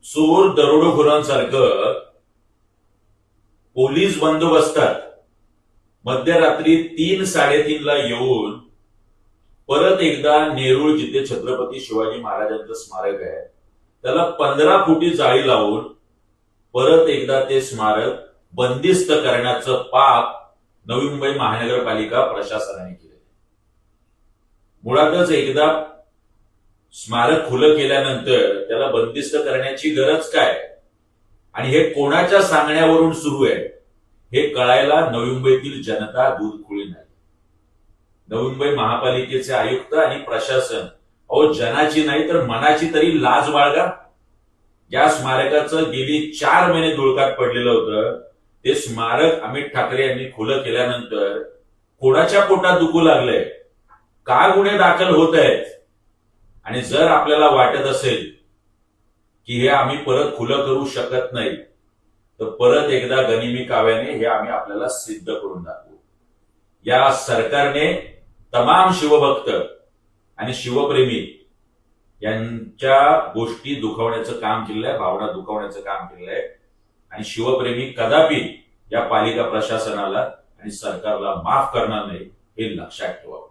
चोर दरोडेखोरांसारखं पोलीस बंदोबस्तात मध्यरात्री 3-3:30ला येऊन परत एकदा नेरूळ जिथे छत्रपती शिवाजी महाराजांचं स्मारक आहे त्याला 15 फुटी जाळी लावून परत एकदा ते स्मारक बंदिस्त करण्याचं पाप नवी मुंबई महानगरपालिका प्रशासनाने केले. मुळातच एकदा स्मारक खुलं केल्यानंतर त्याला बंदिस्त करण्याची गरज काय आणि हे कोणाच्या सांगण्यावरून सुरू आहे हे कळायला नवी मुंबईतील जनता दूधखुळी नाही. नवी मुंबई महापालिकेचे आयुक्त आणि प्रशासन जनाची नाही तर मनाची तरी लाज बाळगा. ज्या स्मारकाचं गेली 4 महिने धुळकात पडलेलं होतं ते स्मारक अमित ठाकरे यांनी खुलं केल्यानंतर कोणाच्या पोटात दुखू लागलंय, का गुन्हे दाखल होत आहेत आणि जर आपल्याला वाटत असेल की हे आम्ही परत खुलं करू शकत नाही तर परत एकदा गनिमी काव्याने हे आम्ही आपल्याला सिद्ध करून दाखवू. या सरकारने तमाम शिवभक्त आणि शिवप्रेमी यांच्या गोष्टी दुखवण्याचं काम केलेलं आहे, भावना दुखवण्याचं काम केलेलं आहे आणि शिवप्रेमी कदापि या पालिका प्रशासनाला आणि सरकारला माफ करणार नाही हे लक्षात ठेवावं.